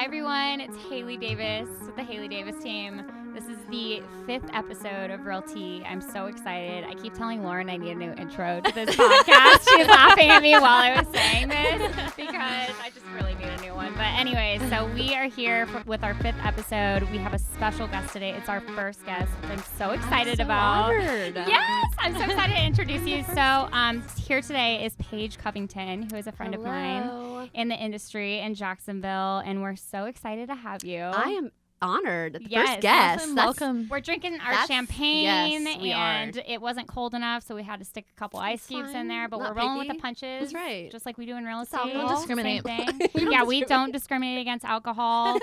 everyone, it's Haley Davis with the Haley Davis team. This is the 5th episode of Real Tea. I'm so excited. I keep telling Lauren I need a new intro to this podcast. She's laughing at me while I was saying this because I just really need a new one. But anyway, so we are here with our 5th episode. We have a special guest today. It's our first guest, which I'm so excited about. Honored. Yes, I'm so excited to introduce you. So here today is Paige Covington, who is a friend of mine in the industry in Jacksonville, and we're so excited to have you. I am honored. Yes, First guest. Welcome. We're drinking our champagne, yes, we and are. it wasn't cold enough, so we had to stick a couple ice cubes in there, but Not we're rolling with picky. the punches. That's right. Just like we do in real estate. Don't discriminate. Same thing. Yeah, we don't discriminate against alcohol.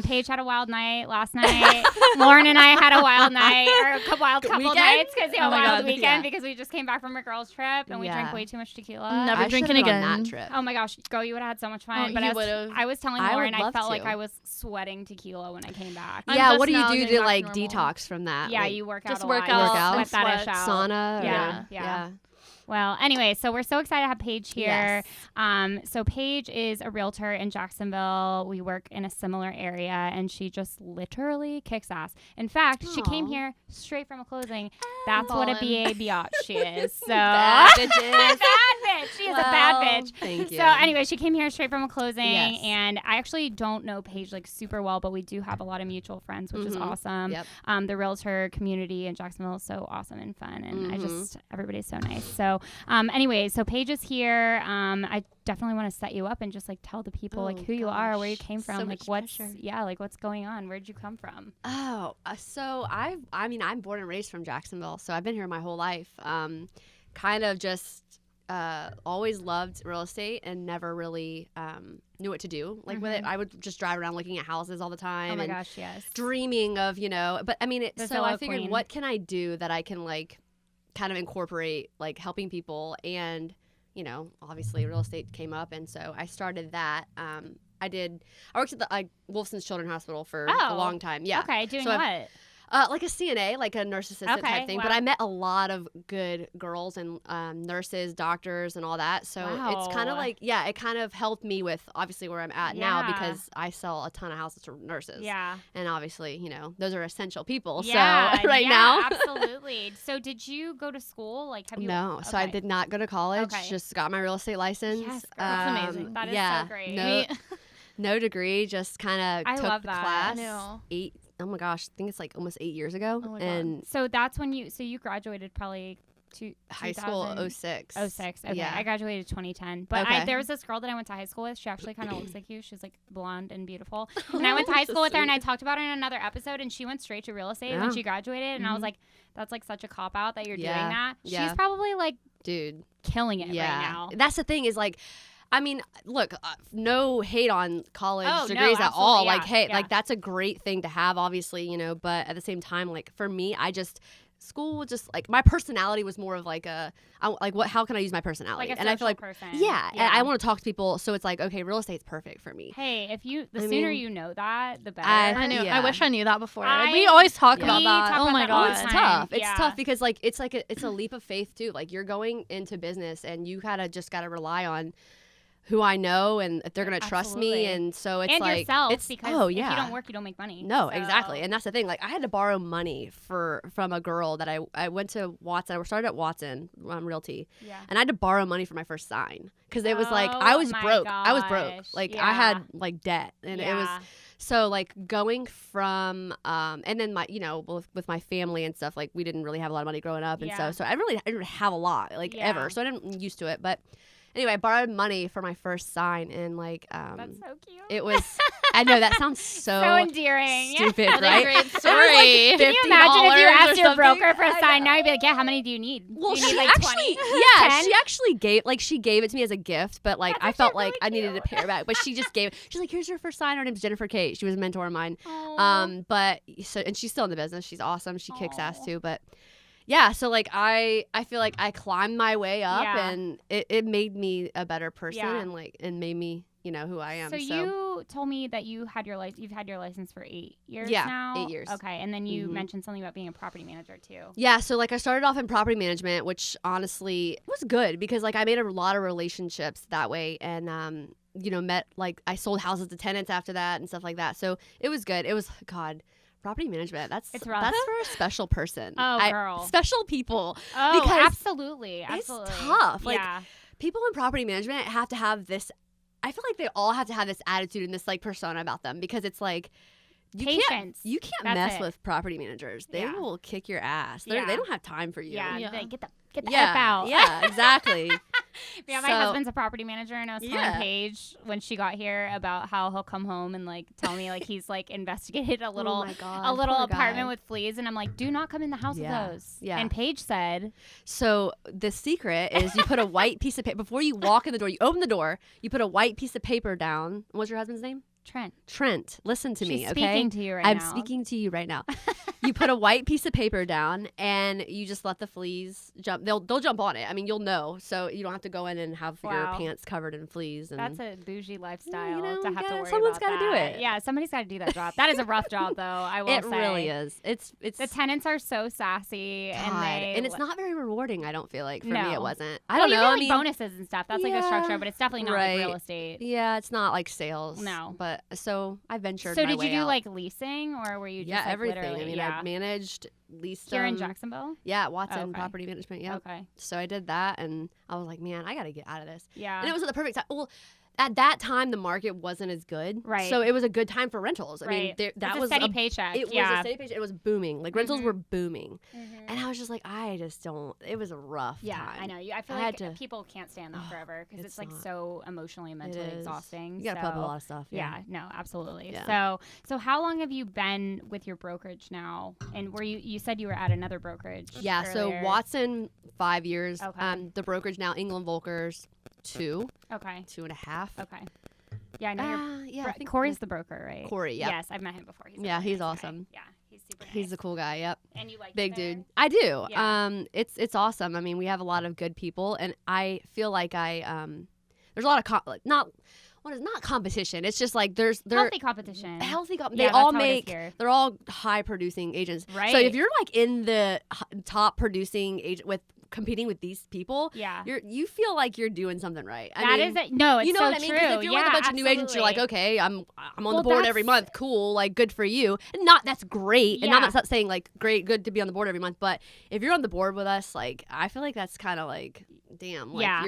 Paige had a wild night last night. Lauren and I had a wild night, or a couple Weekend? nights, because Oh my wild God. weekend Yeah. because we just came back from a girls' trip, and we drank way too much tequila. Never I drinking should've gone again. that trip. Oh my gosh, girl, you would have had so much fun. Oh, but you I would've. was telling I Lauren, would I love felt like to. I was sweating tequila when I came back. I'm Yeah, just what do you now do getting to back like normal. detox from that? Yeah, Like, you work out just a work lot. out, Sweat that sweat. ish out. sauna. Yeah. Yeah. Well, anyway, so we're so excited to have Paige here. Yes. So Paige is a realtor in Jacksonville. We work in a similar area, and she just literally kicks ass. In fact, she came Aw. here straight from a closing. That's what a Ballin'. BA biatch she is. So Bad bitches. bad bitch. She is a bad Well, bitch. Thank you. So anyway, she came here straight from a closing, Yes. and I actually don't know Paige like super well, but we do have a lot of mutual friends, which is Mhm. awesome. Yep. The realtor community in Jacksonville is so awesome and fun, and Mhm. everybody's so nice. So anyway, so Paige is here. I definitely want to set you up and just like tell the people like Oh, who you are, where you gosh. came from, So like much what's pressure. like what's going on, where'd you come from? Oh, so I'm born and raised from Jacksonville, so I've been here my whole life. Kind of just always loved real estate and never really knew what to do like with it. I would just drive around looking at houses all the time. Oh my and gosh, yes. dreaming of, but I mean, The so Zillow I figured, queen. what can I do that I can like kind of incorporate like helping people, and obviously real estate came up, and so I started that. I worked at the Wolfson's Children's Hospital for a Oh. long time. Yeah. Okay, doing So I've- what? Like a CNA, like a nurse assistant Okay, type thing. wow. But I met a lot of good girls and nurses, doctors, and all that. So it's kind Wow. of like, it kind of helped me with obviously where I'm at now, Yeah. because I sell a ton of houses to nurses. Yeah. And obviously, those are essential people. Yeah, so right yeah, now. absolutely. So did you go to school? Like, have you? No, so I okay. did not go to college. Okay. Just got my real estate license. Yes, girl. That's amazing. That is yeah, so great. No degree. Just kind I of took love the that. class. I know. Oh my gosh, I think it's like almost 8 years ago. Oh my God. and So that's when you graduated probably high school 2006. 06. Okay, Yeah. I graduated 2010. But Okay. there was this girl that I went to high school with. She actually kind of looks like you. She's like blonde and beautiful. And I went to high So school with her, and I sweet. talked about her in another episode. And she went straight to real estate Yeah. when she graduated. And I was like, that's like such a cop out that you're doing Yeah. that. Yeah. She's probably like Dude. killing it Yeah. right now. That's the thing is like, I mean, look, no hate on college Oh, no, degrees at all. absolutely, Like, yeah, hey, yeah. like that's a great thing to have, obviously, but at the same time, like for me, school was just like, my personality was more of like how can I use my personality? Like a and I feel like, person. yeah, and I want to talk to people. So it's like, okay, real estate's perfect for me. Hey, the I sooner mean, you know that, the better. I knew. Yeah. I wish I knew that before. I- We always talk Yeah. about We that. talk Oh about my that all the God. It's time. tough. It's Yeah. tough because like it's a leap of faith too. Like you're going into business and you just gotta rely on who I know and if they're gonna trust Absolutely. me, and so it's and like yourself, it's because oh if yeah. you don't work, you don't make money. No, So- exactly. And that's the thing. Like I had to borrow money from a girl that I went to Watson. I started at Watson Realty. Yeah. And I had to borrow money for my first sign because it was like I Oh was my broke. I was broke. gosh. Like Yeah. I had like debt, and it was Yeah. so like going from and then my with my family and stuff, like we didn't really have a lot of money growing up, and Yeah. so I didn't have a lot like Yeah. ever, so I didn't used to it. But anyway, I borrowed money for my first sign, and like That's so cute. it was I know that sounds so so endearing. stupid, What a right? great story. Can you imagine if you $50 or asked your something? broker for a I sign? know. Now you'd be like, yeah, how many do you need? Well, do you she need like actually, 20? yeah, 10? she actually gave it to me as a gift, but like I felt actually like I really needed to pay her back. But she just gave it. She's like, here's your first sign. Her name's Jennifer Kate. She was a mentor of mine. Aw. But so, and she's still in the business. She's awesome. She kicks ass Aw. too. But yeah, so like I feel like I climbed my way up, Yeah. and it made me a better person, Yeah. and made me who I am. So you told me that you've had your license for 8 years Yeah, now. 8 years. Okay, and then you Mhm. mentioned something about being a property manager too. Yeah, so like I started off in property management, which honestly was good because like I made a lot of relationships that way, and met, like, I sold houses to tenants after that and stuff like that. So it was good. It was, God, property management. That's for a special person. Oh, girl. Special people. Oh, because absolutely. it's tough. Like, yeah. people in property management have to have this, I feel like they all have to have this attitude and this, like, persona about them, because it's like, Patience. You can't mess with property managers. They will kick your ass. They don't have time for you. Yeah. Like, get the F out. Yeah, exactly. Yeah, my husband's a property manager, and I was telling Paige when she got here about how he'll come home and, like, tell me, like, he's, like, investigated a little apartment with fleas, and I'm like, do not come in the house with those. Yeah. And Paige said, so the secret is you put a white piece of paper before you walk in the door. You open the door. You put a white piece of paper down. What's your husband's name? Trent, listen to me, okay? Speaking to you right now. I'm speaking to you right now. You put a white piece of paper down, and you just let the fleas jump. They'll jump on it. I mean, you'll know, so you don't have to go in and have your pants covered in fleas. And that's a bougie lifestyle to have to worry about. Someone's got to do it. Yeah, somebody's got to do that job. That is a rough job, though. I will say it really is. It's the tenants are so sassy, and it's not very rewarding. I don't feel like for me it wasn't. I don't know. You get, like, bonuses and stuff. That's like the structure, but it's definitely not like real estate. Yeah, it's not like sales. No, but so I ventured. So did you do like leasing, or were you just like, everything? Literally, I mean, I managed, leased here in Jacksonville. Yeah, Watson Property Management. Yeah. Okay. So I did that, and I was like, man, I got to get out of this. Yeah. And it was at the perfect time. Well, at that time, the market wasn't as good. Right. So it was a good time for rentals. I mean, that was a steady paycheck. It was a steady paycheck. It was booming. Like, rentals were booming. And I was just like, I just don't. It was a rough time. I know. I feel like people can't stand that forever, because it's like so emotionally and mentally exhausting. You got to put up with a lot of stuff. Yeah. No, absolutely. Yeah. So how long have you been with your brokerage now? And were you said you were at another brokerage? Yeah. earlier. So Watson, 5 years. Okay. The brokerage now, England Volkers, 2. Okay. 2.5. Okay. Yeah, I know I think Corey's the broker, right? Corey, yeah. Yes, I've met him before. He's awesome. Yeah, he's super nice. He's a cool guy, yep. And you like big dude. I do. Yeah. It's awesome. I mean, we have a lot of good people, and I feel like there's a lot of not competition. It's just like there's healthy competition. They all they're all high producing agents. Right. So if you're like in the top producing agent competing with these people, you feel like you're doing something right. No, it's you know so what I mean? true. Because if you're like a bunch of new agents, you're like, okay, I'm on the board every month. Cool, like, good for you. And that's great. And I'm not saying like good to be on the board every month, but if you're on the board with us, like, I feel like that's kind of like, damn, like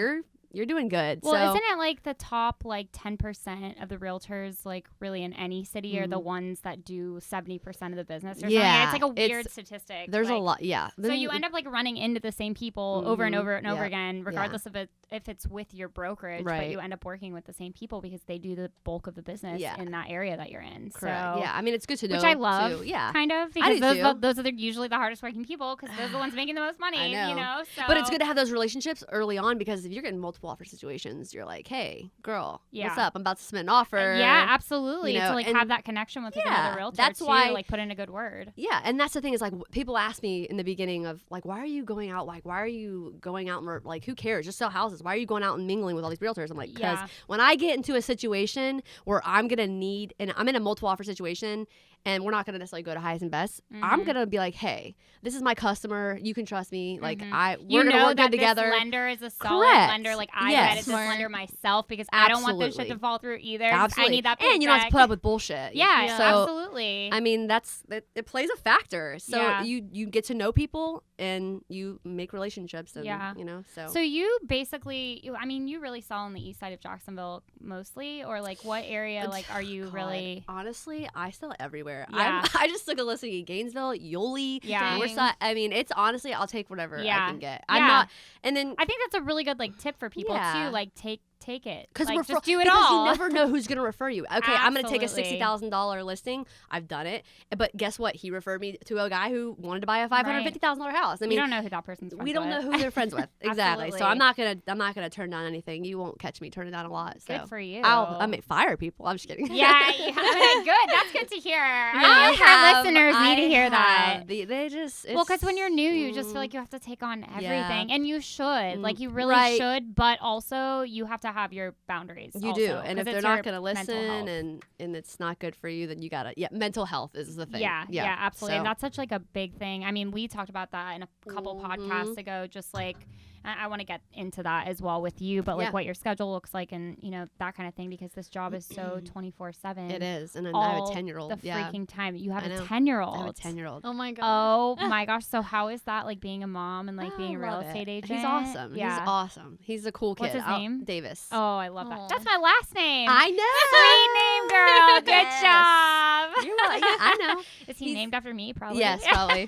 you're doing good. Well, isn't it like the top like 10% of the realtors, like, really in any city are the ones that do 70% of the business or something? It's like a weird statistic. There's like, a lot, So you end up like running into the same people over and over and over again, regardless of if it's with your brokerage, but you end up working with the same people because they do the bulk of the business in that area that you're in. Correct. So, yeah, I mean, it's good to know, which I love, too. Yeah, kind of, because those are usually the hardest working people, because those are the ones making the most money. I know. You know, so. But it's good to have those relationships early on, because if you're getting multiple offer situations, you're like, hey, girl, what's up? I'm about to submit an offer. Yeah, absolutely. You know, to like have that connection with another realtor. That's why, like, put in a good word. Yeah, and that's the thing is, like, people ask me in the beginning of like, why are you going out? Like, why are you going out and like, who cares? Just sell houses. Why are you going out and mingling with all these realtors? I'm like, because when I get into a situation where I'm gonna need, and I'm in a multiple offer situation, and we're not going to necessarily go to highest and best, I'm going to be like, hey, this is my customer. You can trust me. Like, we're going to work good together. This lender is a solid lender. Like, I vetted this lender myself, because I don't want this shit to fall through either. I need that paycheck. And you don't have to put up with bullshit. Yeah, so, absolutely. I mean, it plays a factor. So you get to know people, and you make relationships. And, you know, So you basically, I mean, you really sell on the east side of Jacksonville mostly, or like what area, like, are you really? Honestly, I sell everywhere. Yeah. I just took a listing in Gainesville, Yulee, Northside. I mean, it's honestly, I'll take whatever I can get. I'm not, and then I think that's a really good like tip for people too. Like take it, because like, just do it all. You never know who's gonna refer you. Okay, I'm gonna take a $60,000 listing. I've done it, but guess what? He referred me to a guy who wanted to buy a $550,000 house. I mean, you don't know who that person's friends with. We don't know who they're friends with. Exactly. So I'm not gonna turn down anything. You won't catch me turning down a lot. So good for you. I may fire people. I'm just kidding. Yeah, I mean, good. That's good to hear. Our listeners need to hear that. They just because when you're new, you just feel like you have to take on everything, and you should. Like, you really should, but also you have to have your boundaries. You do, and if they're not going to listen and it's not good for you, then you gotta. Yeah, mental health is the thing. Yeah, absolutely. So. And that's such like a big thing. I mean, we talked about that in a couple podcasts ago. Just like, I want to get into that as well with you, but like Yeah. what your schedule looks like and, you know, that kind of thing, because this job is so 24/7. It is. And I have all a 10-year-old. the freaking time. You have I a know. 10-year-old. I have a 10-year-old. Oh my gosh. Oh my gosh. So how is that, like being a mom and like being a real love estate it. agent? He's awesome. Yeah. He's awesome. He's a cool kid. What's his name? Davis. Oh, I love that. Aw. That's my last name. I know. Sweet name, girl. Good Yes. job. You're right. Yeah, I know. Is he He's- named after me? Probably. Yes, probably.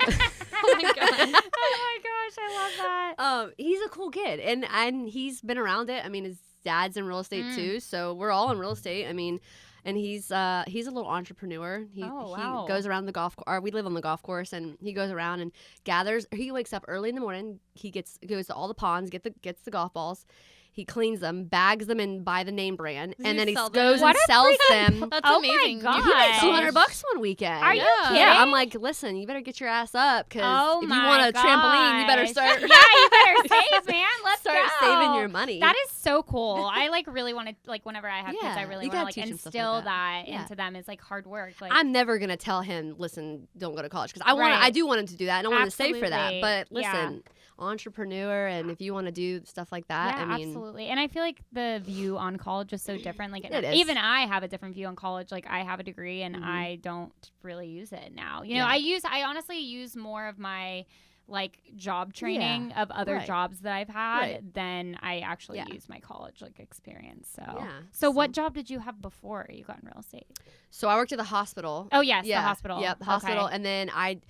Oh my god. Oh my gosh, I love that. He's a cool kid, and he's been around it. I mean, his dad's in real estate too, so we're all in real estate. I mean, and he's a little entrepreneur. He wow. goes around the golf course. We live on the golf course, and he goes around and gathers. He wakes up early in the morning. He goes to all the ponds, gets the golf balls. He cleans them, bags them in by the name brand, Does and he then he sell goes them? and sells them. That's Oh my amazing. God. He made Gosh. $200 one weekend. Are you kidding? Yeah, I'm like, listen, you better get your ass up because Oh if you my want a trampoline, you better gosh. start. Yeah, you better save, man. Let's start go. saving your money. That is so cool. I like really want to, like, whenever I have kids, I Yeah, really you want to gotta like teach 'em stuff like instill that. that Yeah. into them. It's like hard work. Like, I'm never gonna tell him, listen, don't go to college because Right. I do want him to do that, and I want him to save for that. Absolutely. But Yeah. listen, entrepreneur, and if you want to do stuff like that, yeah, I mean, absolutely. And I feel like the view on college is so different. Like, It is. even I have a different view on college. Like, I have a degree and Mhm. I don't really use it now. You know, Yeah. I honestly use more of my like job training of other Right. jobs that I've had Right. than I actually Yeah. use my college like experience. So, Yeah, so what job did you have before you got in real estate? So I worked at the hospital. Oh yes, yeah, the hospital. Yep, the hospital, Okay. and then I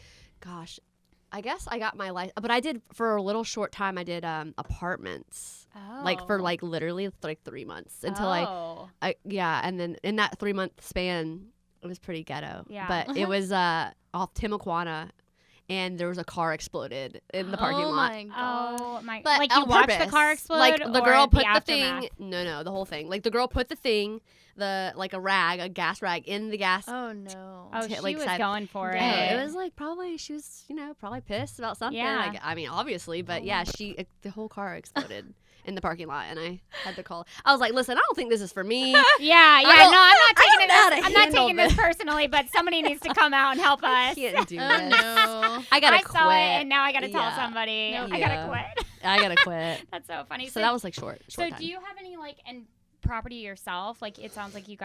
guess I got my life, but I did for a little short time. I did apartments, like for Oh. like literally like 3 months until Oh. I and then in that 3-month span, it was pretty ghetto. Yeah. But it was off Timuquana, and there was a car exploded in the parking oh lot. my god. Oh my! But like you on watched the purpose. car explode, Like the or girl put the aftermath? thing. No, the whole thing. Like the girl put the thing, like a gas rag in the gas. Oh no. Oh, to- she like, was side- going for Dang. it. It was like probably she was probably pissed about something. Yeah. Like, I mean, obviously, but Oh yeah, the whole car exploded in the parking lot, and I had to call. I was like, listen, I don't think this is for me. Yeah. don't- No, I'm not I taking don't it. know how to I'm not handle taking this personally, but somebody needs to come out and help I us. can't do Oh this. no. I gotta I quit. saw it, and now I gotta tell Yeah. somebody. Nope. I gotta Yeah. quit. I gotta quit. That's so funny. So that was like short So time. do you have any like property yourself? Like it sounds like you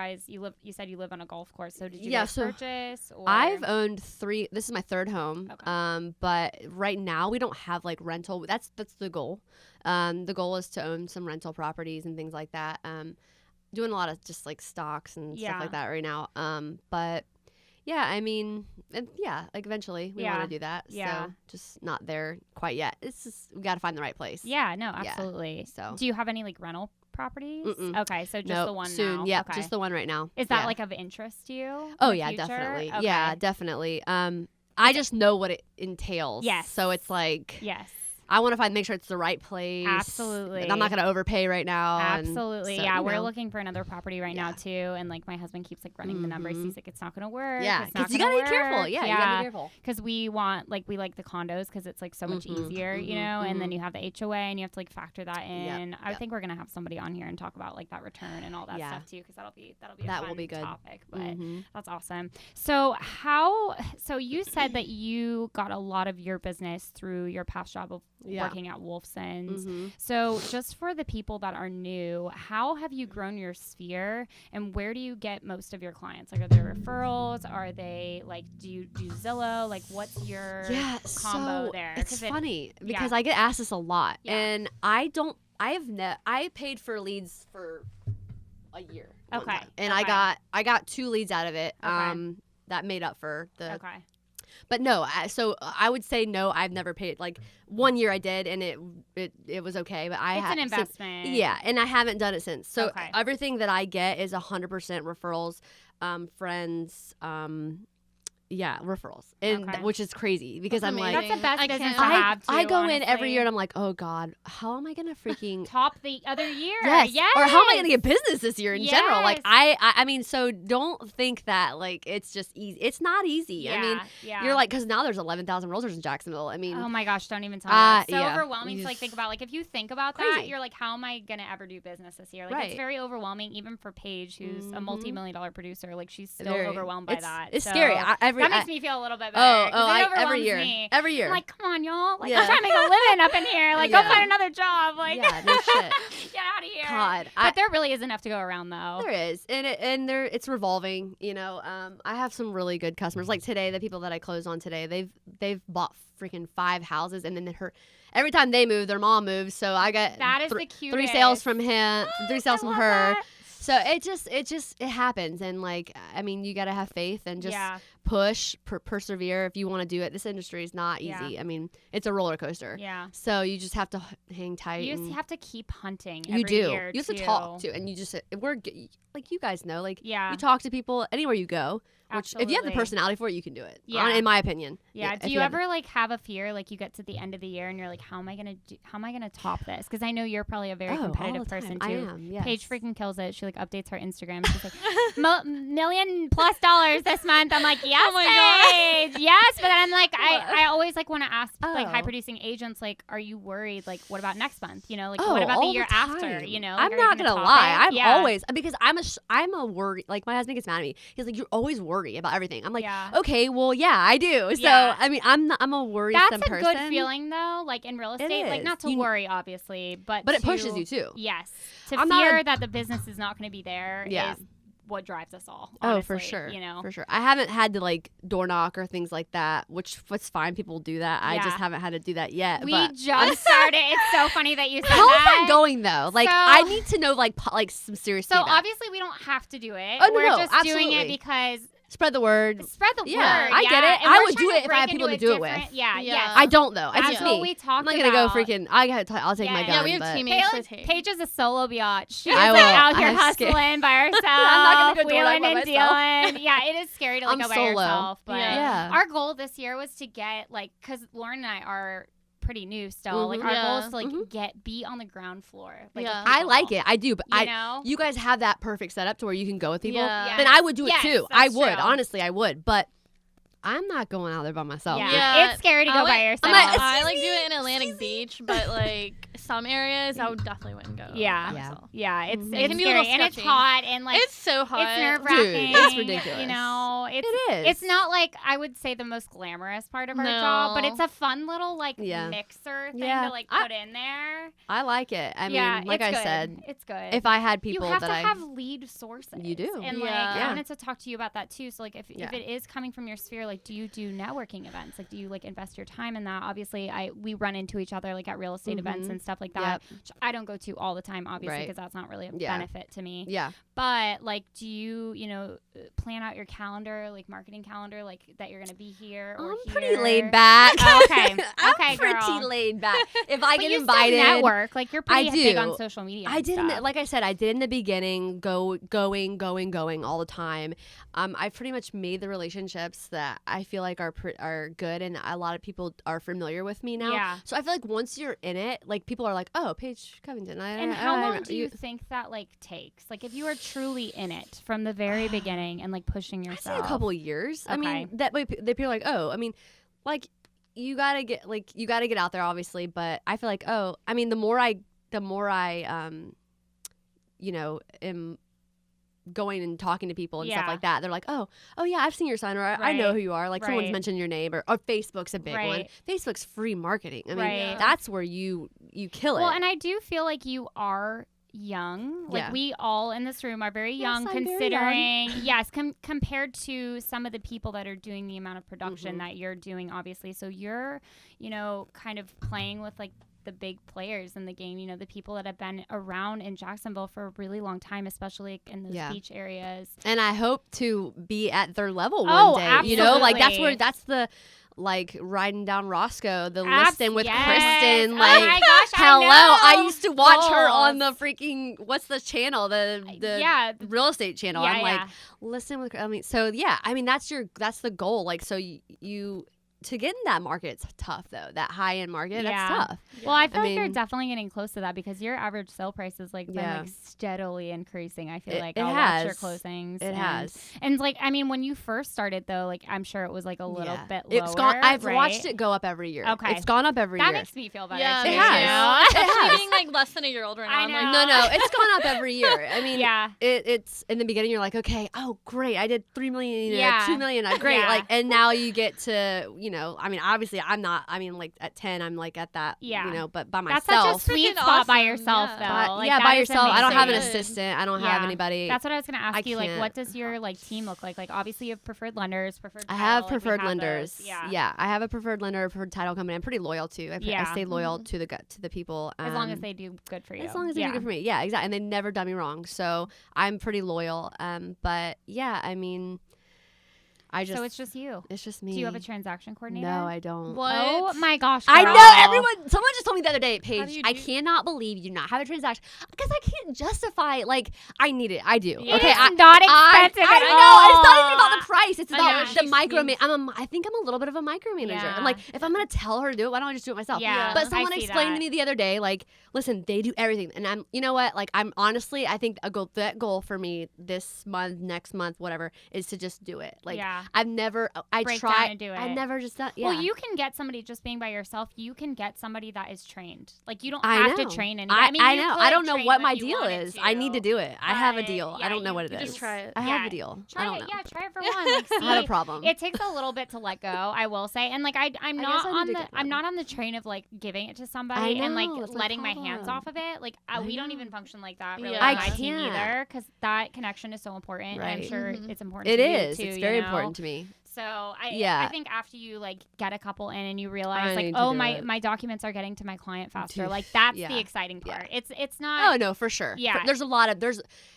said you live on a golf course. So did you Yeah, guys so purchase? Or? I've owned 3. This is my 3rd home. Okay. But right now we don't have like rental. That's the goal. The goal is to own some rental properties and things like that. Doing a lot of just like stocks and Yeah. stuff like that right now. But yeah, I mean, like eventually we Yeah. want to do that. Yeah. So just not there quite yet. It's just we got to find the right place. Yeah. No. Yeah. Absolutely. So Do you have any like rental properties? Mm-mm. Okay. So just no, the one soon. now. Yeah, Okay. just the one right now. Is that Yeah. like of interest to you? Oh in the yeah, future? definitely. Okay. Yeah, definitely. I just know what it entails. Yes. So it's like Yes. I want to make sure it's the right place. Absolutely. And I'm not going to overpay right now. Absolutely. And so, Yeah, you we're know. looking for another property right now too, and like my husband keeps like running the numbers. Mhm. He's like, it's not gonna work. Yeah, because you got to be careful. Yeah, you got to be careful. Because we like the condos because it's like so much Mhm, easier, you mhm, know. And then mhm. you have the HOA and you have to like factor that in. I yep. think we're gonna have somebody on here and talk about like that return and all that Yeah. stuff too, because that'll be a That fun will be good. topic. But Mhm. that's awesome. So you said that you got a lot of your business through your past job of Yeah. working at Wolfson's. Mhm. So just for the people that are new, how have you grown your sphere and where do you get most of your clients? Like, are there referrals? Are they like, do you do Zillow? Like, what's your combo so there? It's 'Cause funny yeah. because I get asked this a lot, Yeah. and I paid for leads for a year. one Okay. time. And Okay. I got 2 leads out of it. Okay. That made up for the. Okay. But no, so I would say no. I've never paid. Like 1 year I did, and it was okay. But I It's had an investment. yeah, and I haven't done it since. So Okay. everything that I get is 100% referrals, friends, referrals, and Okay. which is crazy because That's I'm like, amazing. That's the best I business can't- to have too, I go in every honestly. year and I'm like, oh God, how am I gonna freaking Top the other year. yes. Or how am I gonna get business this year in general? Like Yes. I mean, so don't think that like it's just easy. It's not easy. Yeah. I mean, yeah. you're like, because now there's 11,000 realtors in Jacksonville. I mean, Oh my gosh, don't even tell me. It's so yeah. overwhelming You to like just- think about. Like if you think about that, Crazy. you're like, how am I gonna ever do business this year? Like Right. it's very overwhelming, even for Paige, who's a Mhm. multi-million-dollar producer. Like she's still very- overwhelmed by it's, that. It's So scary. That makes me feel a little bit better. Every year. Me. Every year. I'm like, come on, y'all. Like, I'm trying to make a living up in here. Like, go find another job. Like, yeah, no shit. Get out of here. God, but there really is enough to go around, though. There is, and it's revolving. You know, I have some really good customers. Like today, the people that I closed on today, they've bought freaking 5 houses, and then every time they move, their mom moves. So I got that is the cutest. 3 sales from him, 3 sales from her. That. So it happens, and like I mean, you gotta have faith and just push, persevere if you want to do it. This industry is not easy. Yeah. I mean, it's a roller coaster. Yeah. So you just have to hang tight. You just have to keep hunting. You do. Year You have to talk to, and you just we're like you guys know, like you talk to people anywhere you go. Which, if you have the personality for it, you can do it. Yeah. In my opinion. Yeah. Do you ever like have a fear, like you get to the end of the year and you're like, how am I gonna top this? Because I know you're probably a very competitive person too. I am. Yes. Paige freaking kills it. She like updates her Instagram. She's like, $1 million+ this month. I'm like, yes, Paige, yes. But then I'm like, I always like want to ask like high producing agents, like, are you worried? Like, what about next month? You know, like what about the year after? You know, like, I'm not gonna lie. I'm always, because I'm a worry. Like my husband gets mad at me. He's like, you're always worried about everything. I'm like, okay, well, yeah, I do. So I mean, I'm a worrisome person. That's a good feeling though. Like in real estate, like not to worry, obviously, but it pushes you too. Yes, to fear that the business is not going to be there is what drives us all. Honestly, for sure. You know, for sure. I haven't had to like door knock or things like that, which was fine. People do that. I just haven't had to do that yet. We just started. It's so funny that you said How's that. that going though? Like I need to know like some serious. So obviously we don't have to do it. Oh, no, We're just absolutely. doing it because. Spread the word. Yeah, I get it. And I would do it if I had people to do it with. Yeah, yes. I don't though. That's just what me. we talked I'm not gonna go freaking. I'll take my gun. Yeah, we have teammates. Paige is a solo biatch. She's I like will. out here hustling by herself. I'm not gonna go wheeling by and myself. dealing. Yeah, it is scary to like go by yourself. But our goal this year was to get like, because Lauren and I are pretty new still. Like our goal is to like be on the ground floor. Like I like it. I do, but know? You guys have that perfect setup to where you can go with people. Yeah. Then I would do it too. I would. True. Honestly, I would. But I'm not going out there by myself. Yeah. It's scary to go by yourself. I like do it in Atlantic Beach, but like some areas I would definitely wouldn't go. Yeah. By myself. Yeah. It's It can be a scary little and it's sketchy. hot and like it's so hot. It's nerve-wracking. Dude, that's ridiculous. You know, it is. It's not like I would say the most glamorous part of our job, but it's a fun little like mixer thing to like put in there. I like it. I mean, like I said, it's good. If I had people you have that to I have lead sources. You do. And like I wanted to talk to you about that too. So like if it is coming from your sphere, like do you do networking events? Like do you like invest your time in that? Obviously, we run into each other like at real estate events and stuff like that. Which I don't go to all the time, obviously, because that's not really a benefit to me. Yeah. But like, do you plan out your calendar, like marketing calendar, like that you're gonna be here or I'm pretty laid back. Okay, I'm pretty girl. laid back. If I get you invited, still network. Like you're pretty I do. big on social media. I did, stuff. like I said, I did in the beginning, going all the time. I pretty much made the relationships that I feel like are good, and a lot of people are familiar with me now. Yeah. So I feel like once you're in it, like people are like, oh, Paige Covington. How long do you think that like takes? Like if you are truly in it from the very beginning and like pushing yourself. I'd say a couple of years. Okay. I mean, that way people are like, oh, I mean, like you gotta get out there, obviously. But I feel like, oh, I mean, the more I am going and talking to people and stuff like that, they're like, oh yeah, I've seen your sign, or I know who you are. Like someone's mentioned your name, or Facebook's a big one. Facebook's free marketing. I mean, that's where you kill it. Well, and I do feel like you are young. Like we all in this room are very young, considering yes, compared to some of the people that are doing the amount of production that you're doing, obviously. So you're, kind of playing with like the big players in the game, the people that have been around in Jacksonville for a really long time, especially in those beach areas. And I hope to be at their level one day. Absolutely. Like that's the like riding down Roscoe, the listing with Kristen. Oh Like, my gosh, hello, I used to watch her Goals. on the freaking what's the channel, the real estate channel. I'm like, listen with. I mean, so yeah, I mean that's the goal. Like, so you to get in that market, it's tough though. That high end market, that's tough. Well, I feel like you're definitely getting close to that because your average sale price has like been like steadily increasing. I feel like I'll watch your closings. It has. And like, I mean, when you first started though, like I'm sure it was like a little bit lower. It's gone. I've watched it go up every year. Okay. It's gone up every year. That makes me feel better. Yeah, too. it has. It has. Getting like less than a year old right now. I I'm know. like, No, it's gone up every year. I mean, Yeah. It's in the beginning. You're like, okay, oh great, I did 3 million, Yeah. 2 million, great. Yeah. Like, and now you get to, I mean, obviously, I'm not. I mean, like at 10, I'm like at that. But by myself. That's such a sweet Freaking spot by awesome. yourself, Yeah. though. But, Like, by that is yourself. I don't have an amazing. assistant. I don't have anybody. That's what I was going to ask you. Like, can't. what does your like team look like? Like, obviously, you have preferred lenders, preferred. I have title, like, we preferred have lenders. those. Yeah. I have a preferred lender, preferred title company. I'm pretty loyal to. I stay loyal to the people. As long as they do good for you. As long as they do good for me. Yeah, exactly. And they never done me wrong. So I'm pretty loyal. But yeah, I mean, so it's just you. It's just me. Do you have a transaction coordinator? No, I don't. What? Oh my gosh. I girl. know someone just told me the other day, How do Paige, you I do- cannot believe you do not have a transaction because I can't justify like I need it. I do. Yeah. Okay, It's not expensive I at know. It's not all. even about the price. It's I know, about the she micromanage. I think I'm a little bit of a micromanager. Yeah. I'm like, if I'm gonna tell her to do it, why don't I just do it myself? Yeah. But I someone see explained that. to me the other day, like, listen, they do everything, and I'm, you know what? Like, I'm honestly, I think that goal for me this month, next month, whatever, is to just do it. Like, I've never. Break down and do it. I never just done. Yeah. Well, you can get somebody just being by yourself. You can get somebody that is trained. Like you don't I have know. to train anybody. I you know. could I don't know train what them my if you deal wanted is. to, I need to do it. I have a but, deal. I don't know what it you is. just try it. I have Yeah. a deal. Try I don't it. know. Yeah, try it for one. Like, see, I have a problem. It takes a little bit to let go, I will say. And like I'm guess not I on need to the get I'm one. not on the train of like giving it to I somebody and like know, it's my letting my hands problem. off of it. Like I we don't know. even function like that really Yeah. on I my team can't. either because that connection is so important. And I'm Right. sure Mhm. it's important It to you is. too, It's you very know? important to me. So I Yeah. think after you like get a couple in and you realize I like, need to oh do it. my documents are getting to my client faster. Dude, Like that's yeah. the exciting Yeah. part. It's not. Oh no, for sure. Yeah. There's a lot of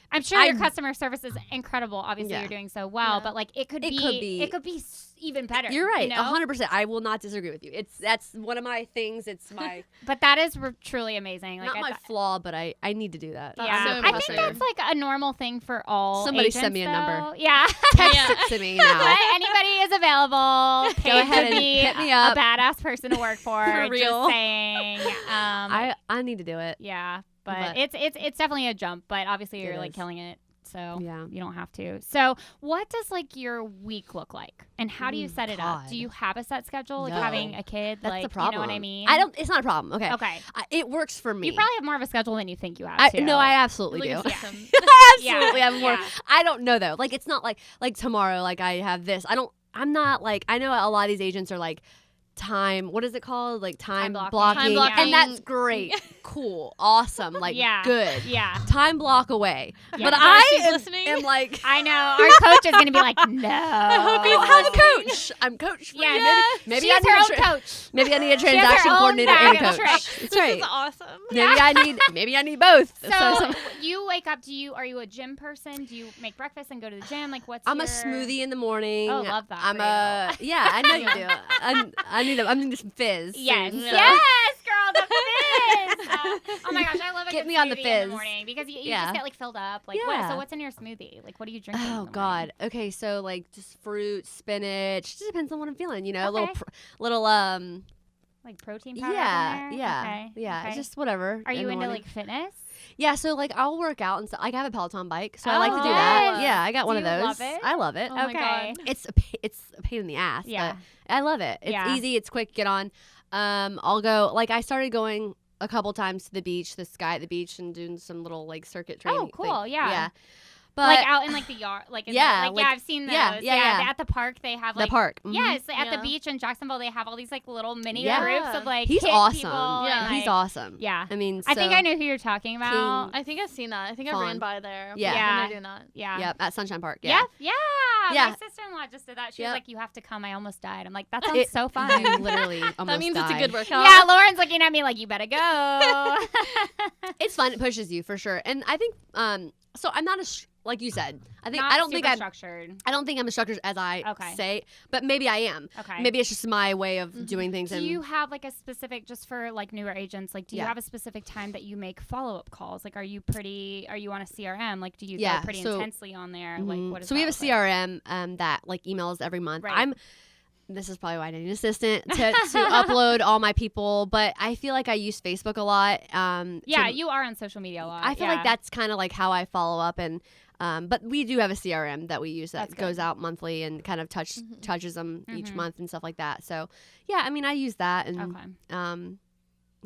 I'm sure your customer service is incredible. Obviously, Yeah. you're doing so well, Yeah. but like it could It be could be- even better. You're right. You know? 100%. I will not disagree with you. That's one of my things. It's my But that is truly amazing. Like not my flaw, but I need to do that. That's yeah, so I think frustrating. that's like a normal thing for all. Somebody agents, send me a number. though. Yeah. Text Yeah. it to me now. But anybody is available. Paige ahead would and be hit me a up. badass person to work for. For real. Just saying. I need to do it. Yeah, but But- it's definitely a jump. But obviously, you're It like is. killing it. So Yeah. you don't have to. So what does like your week look like, and how do you set it up? God. Do you have a set schedule, like No. having a kid? That's like the problem. you know what I mean? It's not a problem. Okay. Okay. It works for me. You probably have more of a schedule than you think you have. too. No, I absolutely Like do. a system. Absolutely have more. Yeah. I don't know though. Like it's not like tomorrow. Like I have this. I'm not like I know a lot of these agents are like time. What is it called? Like time blocking. blocking. Time blocking. And that's great. Cool. Awesome. Like Yeah. good. Yeah. Time block away. Yeah. But Guys, I she's listening. am like. I know our coach is gonna be like, no. hope he's I'm a coach. I'm coach. For Yeah, you. Maybe She's I her need own a coach. maybe I need a has her transaction own coordinator bag and a of coach. tricks. That's This right. is awesome. Maybe I need both. So you wake up. Are you a gym person? Do you make breakfast and go to the gym? Like what's I'm your... a smoothie in the morning. Oh, love that I'm for you. yeah, I know you do. I need some fizz. Yes, soon, so. yes, girl, the fizz. Oh my gosh, I love a Get good me on the smoothie in fizz. the morning because you Yeah. just get like filled up. Like Yeah. so what's in your smoothie? Like what are you drinking? in Oh the God. morning? Okay, so like just fruit, spinach. Just depends on what I'm feeling. You know, Okay. little Like protein powder. yeah, in there? yeah, Okay. yeah. Okay. Just whatever. Are in you the into morning. like fitness? Yeah, so like I'll work out and stuff. Like I have a Peloton bike, so I Oh, like to do that. yes. Yeah, I got Do one of you those. love it? I love it. Oh my Okay. God. It's a pain in the ass. Yeah. But I love it. It's Yeah. easy. It's quick. Get on. I'll go. Like I started going a couple times to the beach, this guy at the beach, and doing some little like circuit training. Oh, cool. thing. Yeah. Yeah. But Like out in like the yard, like in Yeah, the, like- I've seen those. yeah, yeah. At the park they have the like park. Mhm. Yes, at the Yeah. beach in Jacksonville they have all these like little mini Yeah. groups of like He's hit awesome. people Yeah. and, He's like- awesome. Yeah. I mean, I think so- I know who you're talking about. I think I've seen that. I think I Fawn. ran by there. Yeah. Yeah. When they're doing that. Yeah. Yep, at Sunshine Park. Yeah. Yeah. Yeah. My sister-in-law just did that. She was Yep. like, "You have to come. I almost died." I'm like, "That sounds It- so fun." You literally almost That means it's a died. good workout. Yeah, Lauren's looking at me like, "You better go." It's fun. It pushes you for sure. And I think so I'm not like you said. I think Not I don't think super I'm structured. I don't think I'm as structured as I Okay. say, but maybe I am. Okay. Maybe it's just my way of doing things. Do and you have like a specific, just for like newer agents, like do you Yeah. have a specific time that you make follow-up calls? Like are you on a CRM? Like do you Yeah, go pretty so- intensely on there? Mhm. Like what is so we have a that look like? CRM that like emails every month. Right. this is probably why I need an assistant to upload all my people, but I feel like I use Facebook a lot. You are on social media a lot. I feel like that's kind of like how I follow up, and but we do have a CRM that we use that goes out monthly and kind of touches them each month and stuff like that. So yeah, I mean, I use that, and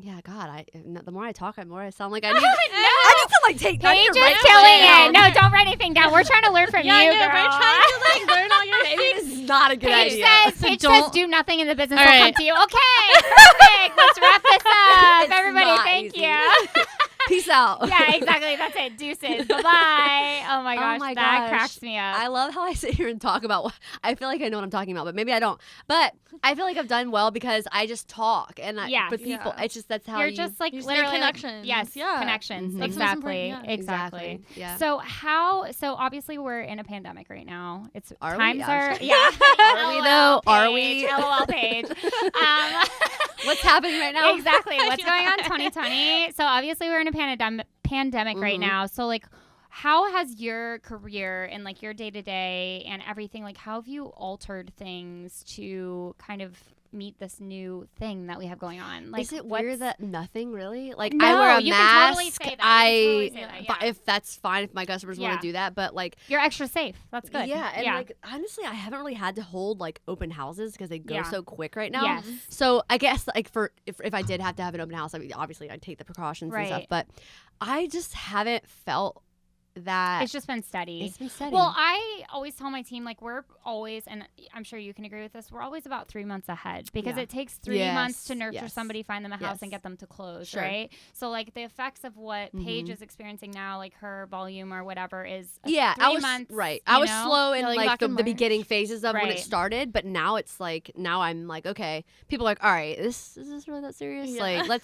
yeah, God, the more I talk, the more I sound like I need to like take Paige is killing it. No, don't write anything down. We're trying to learn from you, girl. We're trying to like learn all your Maybe this is not a good idea. Paige says do nothing in the business will come to you. Okay, perfect. Let's wrap this up. It's Everybody, not thank easy. you. Peace out. Yeah, exactly. That's it. Deuces. Bye-bye. Oh my gosh, that cracks me up. I love how I sit here and talk about I feel like I know what I'm talking about, but maybe I don't. But I feel like I've done well because I just talk with people. It's just that's how you're just like you literally connections. Yes, connections. Mm-hmm. Exactly. Yeah. Exactly. Yeah. So obviously we're in a pandemic right now. It's Are we? times are Actually. yeah. Are we though? Are we? LOL Paige. What's happening right now? Exactly. What's going on 2020? So obviously we're in a pandemic right now. So like how has your career and like your day-to-day and everything, like how have you altered things to kind of meet this new thing that we have going on? Like, is it weird that nothing really? Like No, I wear a you mask. can totally say that. You can totally say that, yeah. If that's fine, if my customers want to do that, but like you're extra safe. That's good. Yeah, and like honestly, I haven't really had to hold like open houses because they go so quick right now. Yes. So I guess like if I did have to have an open house, I mean obviously I'd take the precautions and stuff, but I just haven't felt that it's just been steady. It's been steady. Well, I always tell my team, like, we're always, and I'm sure you can agree with this, we're always about 3 months ahead because it takes 3 months to nurture somebody, find them a house, and get them to close, right? So, like, the effects of what Paige is experiencing now, like her volume or whatever, is 3 months. Right. I was slow in like the beginning phases of when it started, but now it's like, now I'm like, okay, people are like, all right, is this really that serious? Yeah. Like,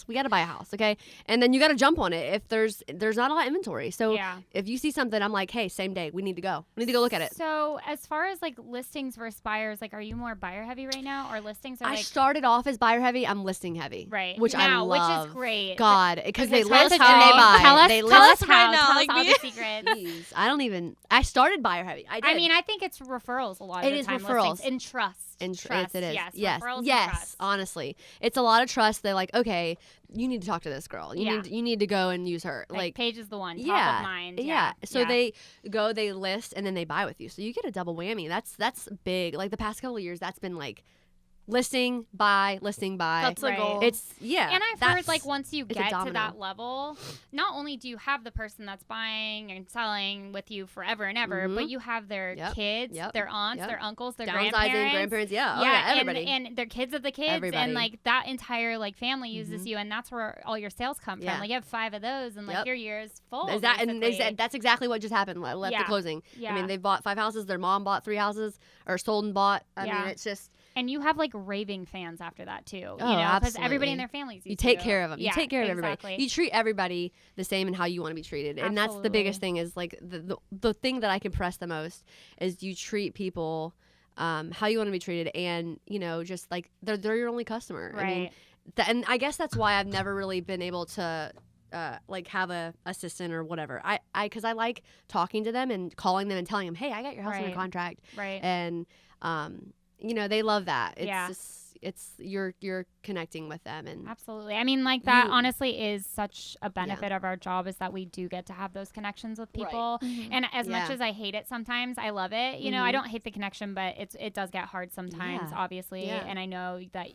we got to buy a house, okay? And then you got to jump on it if there's not a lot of inventory. So if you see something, I'm like, hey, same day, we need to go. We need to go look at it. So as far as like listings versus buyers, like, are you more buyer heavy right now, or listings are I started off as buyer heavy. I'm listing heavy. Right. Which I love. Which is great. God, because they tell list us and they buy. Tell us, they tell us list. how. Right now, Tell us like all me. the secrets. Jeez, I started buyer heavy. I did. I mean, I think it's referrals a lot of the time. Referrals. And trust. Yes, it is. Yes. Yes. Honestly, it's a lot of trust. They're like, okay, you need to talk to this girl. You need to go and use her. Like Paige is the one. Top of mind. Yeah. So they go, they list, and then they buy with you. So you get a double whammy. That's big. Like the past couple of years, that's been like listing, buy. That's the goal. It's and I've heard like once you get to domino. that level, not only do you have the person that's buying and selling with you forever and ever, but you have their kids, their aunts, their uncles, their grandparents. Everybody. And their kids of the kids, Everybody. and like that entire like family uses you, and that's where all your sales come from. Like you have 5 of those, and like your year is full. That's exactly what just happened at the closing. I mean, they bought 5 houses. Their mom bought 3 houses, or sold and bought. I mean, it's just. And you have like raving fans after that too, Oh, you know, because absolutely. everybody in their families. You take care of them. Yeah, you take care of everybody. exactly. You treat everybody the same and how you want to be treated. And that's the biggest thing is like the thing that I can press the most is you treat people how you want to be treated, and you know, just like they're your only customer. Right. I mean, and I guess that's why I've never really been able to like have a assistant or whatever. Because I like talking to them and calling them and telling them, hey, I got your house under contract. Right. And you know, they love that. It's just you're connecting with them. And absolutely. I mean, like that honestly is such a benefit of our job, is that we do get to have those connections with people. Right. And as much as I hate it sometimes, I love it. You know, I don't hate the connection, but it does get hard sometimes, obviously. And I know that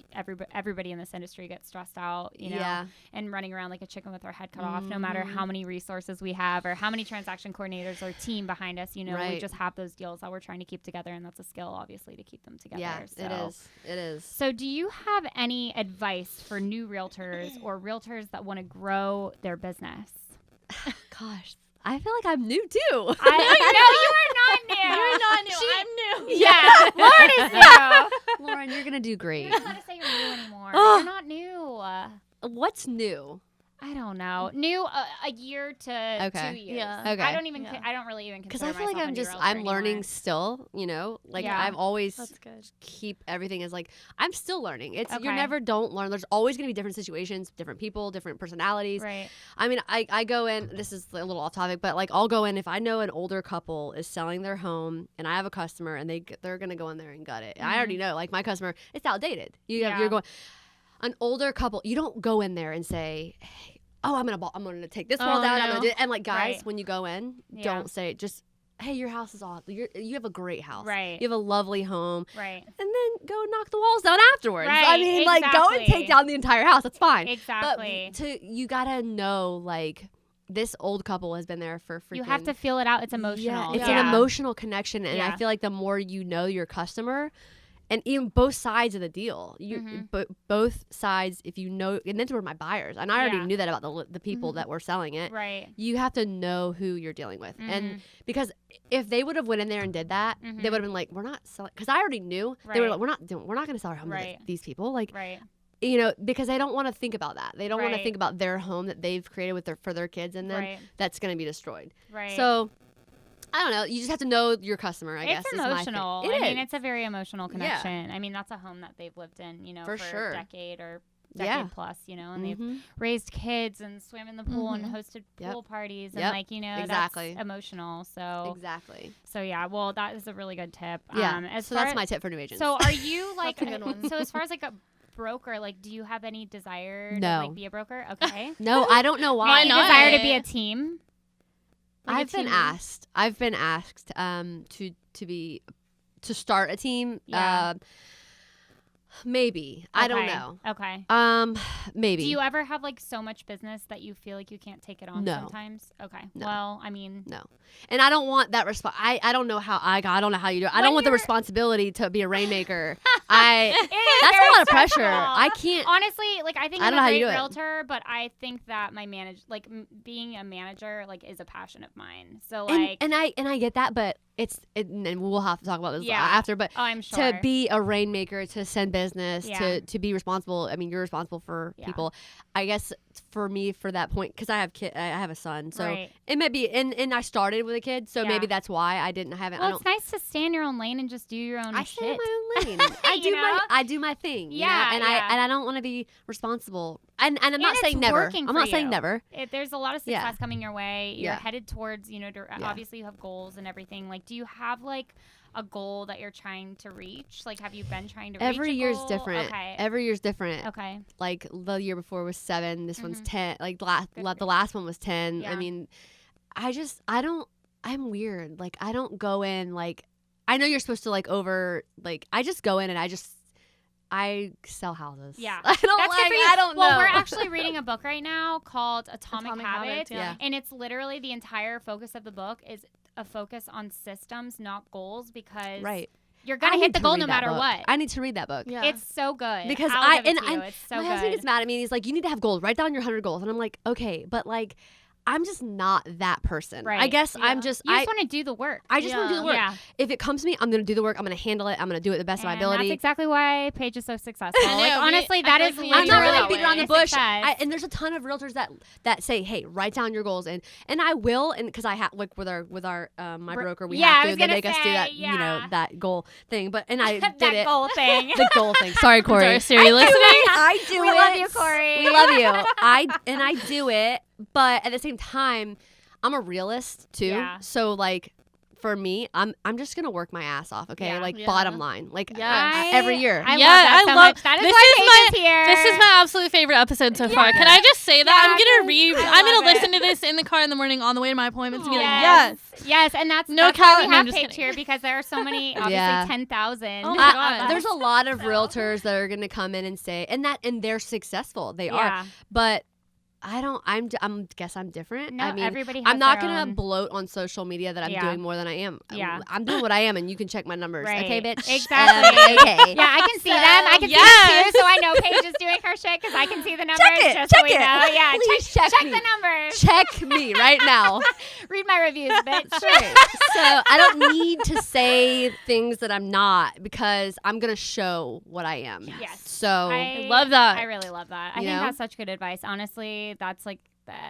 everybody in this industry gets stressed out, you know, and running around like a chicken with our head cut off, no matter how many resources we have or how many transaction coordinators or team behind us, you know, we just have those deals that we're trying to keep together, and that's a skill, obviously, to keep them together. Yeah, so. It is. So do you have any advice for new realtors or realtors that want to grow their business? Gosh, I feel like I'm new too. No, you are not new. You're not new. I'm new. Yeah, Lauren is new. Lauren, you're gonna do great. You're not allowed to say you're new anymore. You're not new. What's new? I don't know. New a year to 2 years. Yeah. Okay. I don't even. I don't really even Because consider I feel like myself I'm learning still, like Yeah. I've always That's good. keep everything as like, I'm still learning. It's, you Okay. never don't learn. There's always going to be different situations, different people, different personalities. Right. I mean, I go in, this is a little off topic, but like I'll go in if I know an older couple is selling their home and I have a customer and they're going to go in there and gut it. I already know, like my customer, it's outdated. You're going, an older couple, you don't go in there and say, hey, oh, I'm gonna take this wall down. I'm gonna do it. And like guys, Right. when you go in, don't say just, hey, your house is awesome. You have a great house. Right. You have a lovely home. Right. And then go knock the walls down afterwards. I Right, mean, like go and exactly. take down the entire house. That's fine. Exactly. But you gotta know, like, this old couple has been there for freaking. You have to feel it out. It's emotional. Yeah, it's Yeah. an emotional connection, and Yeah. I feel like the more you know your customer, and even both sides of the deal, both sides, if you know, and then were my buyers, and I already Yeah. knew that about the people that were selling it. Right. You have to know who you're dealing with, and because if they would have went in there and did that, they would have been like, "We're not selling," because I already knew they were Right. like, "We're not going to sell our home Right. to these people," like. Right. Because they don't want to think about that. They don't want to Right. think about their home that they've created for their kids, and then Right. that's going to be destroyed. Right. So, I don't know. You just have to know your customer, I guess. It's is my thing. emotional. It I mean, is. it's a very emotional connection. I mean, that's a home that they've lived in, For for sure. a decade or Yeah. decade plus, and they've Mhm. raised kids and swam in the pool and hosted Yep. pool parties and Yep. that's Exactly. emotional. So Exactly. so yeah, well, that is a really good tip. Yeah. As So far that's my tip for new agents. So are you like That's a good one. so as far as like a broker, like do you have any desire No. to like be a broker? Okay. no, I don't know why. Why Any not? desire to be a team? Like a I've been team. asked. I've been asked to start a team. Yeah. Maybe. I don't Okay. know. Okay. Maybe. Do you ever have like so much business that you feel like you can't take it on No. sometimes? Okay. No. Well, I mean, No. And I don't want that I don't know how I don't know how you do it. I When don't want the you're- responsibility to be a rainmaker. It is That's very a lot of pressure. stressful. I can't. Honestly, like I think I I'm don't know a how you great do it. realtor, but I think that my being a manager like is a passion of mine. So and, like, and I get that, but and we'll have to talk about this Yeah. after. But oh, I'm sure. to be a rainmaker, to send business, Yeah. to be responsible. I mean, you're responsible for Yeah. people. I guess for me, for that point, because I have a son, so Right. it may be. And I started with a kid, so Yeah. maybe that's why I didn't have it. Well, I it's don't. nice to stay in your own lane and just do your own I shit. stay in my own lane. You know? I do my thing. you know? Yeah, and yeah. I don't want to be responsible. And I'm not it's saying never. working I'm for not saying you. never. There's a lot of Yeah. success coming your way. You're Yeah. headed towards, Yeah. obviously you have goals and everything. Like, do you have like a goal that you're trying to reach? Like, have you been trying to Every reach a year's goal? different. Okay. Every year's different. Okay. Like the year before was 7. This one's Mhm. 10. Like Good the for last one was 10. Yeah. I mean, I'm weird. Like I don't go in like, I know you're supposed to I just go in and I sell houses. Yeah. I don't That's good for you. I don't Well, know. we're actually reading a book right now called Atomic Habits. Yeah. And it's literally the entire focus of the book is a focus on systems, not goals, because right. you're I going to need hit the to goal read no that matter book. what. I need to read that book. Yeah. It's so good. Because I'll give it to you. It's so my good. husband gets mad at me and he's like, you need to have goals. Write down your 100 goals. And I'm like, okay, but like, I'm just not that person. Right. I guess Yeah. I'm just, You just want to do the work. I just want to do the work. Yeah. If it comes to me, I'm going to do the work. I'm going to handle it. I'm going to do it the best of my And ability. that's exactly why Paige is so successful. I know, Like, honestly, I that feel is like we I'm not You're really that beating around the way. bush. Success. And there's a ton of realtors that say, "Hey, write down your goals," and I will, and because I have like with our my broker, we Yeah, I have was to. They gonna make us do say, that, yeah. that goal thing. But and I that did it. goal thing. The goal thing. Sorry, Corey. Darcy, are you listening? I do We it. love you, Corey. We love you. I do it, but at the same time, I'm a realist too. Yeah. So like. For me, I'm just gonna work my ass off, okay? Yeah. Like Yeah. bottom line, like Yes. every year. I Yeah, love that I so love- much. That is this why is Paige is here. This is my absolute favorite episode so far. Yeah. Can I just say that? I'm Yeah, gonna read. I I'm love gonna it. listen to this in the car in the morning on the way to my appointments and be like, Yes. yes. Yes, and that's No that's why we no, I'm have just Paige kidding. here because there are so many, obviously Yeah. 10,000. Oh my of God. us. There's a lot of So- realtors that are gonna come in and say, and they're successful. They are, Yeah. but I don't. I'm guess I'm different. No, I mean, everybody has I'm not their gonna own. bloat on social media that I'm Yeah. doing more than I am. Yeah. I'm doing what I am, and you can check my numbers. Right. Okay, bitch. Exactly. Okay. Yeah, I can see them. I can see Yes. them too, so I know Paige is doing her shit because I can see the numbers. it, Just check so we it. know. Yeah, Please check check me. the numbers. Check me right now. Read my reviews, bitch. So I don't need to say things that I'm not because I'm gonna show what I am. Yes. So I love that. I really love that. I You think know? that's such good advice. Honestly, honestly, that's like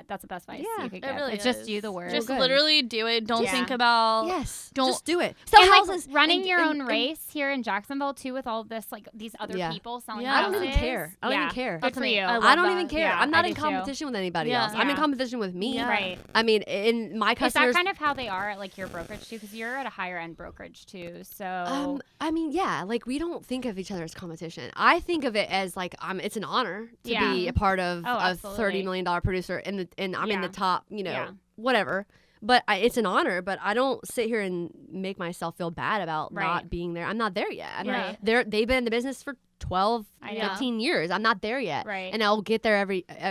that's the best advice you could it give. really it's is. just do the work. Just good. literally do it. Don't Yeah. think about. Yes. Don't just do it. And like houses running your own race here in Jacksonville too, with all this like these other Yeah. people selling Yeah. I don't even houses. care. I don't even care. Good for you. I don't even care. Yeah, I'm not I in do competition with anybody Yeah. else. I'm in Yeah. competition with me. Yeah. Right. I mean, in my Is customers. that kind of how they are at like your brokerage too? Because you're at a higher end brokerage too. So I mean, yeah, like we don't think of each other as competition. I think of it as like it's an honor to Yeah. be a part of Oh, a absolutely. $30 million producer, and I'm in Yeah. the top, Yeah. whatever. But it's an honor. But I don't sit here and make myself feel bad about Right. not being there. I'm not there yet. Right. They've been in the business for 12, I know. 15 years. I'm not there yet. Right. And I'll get there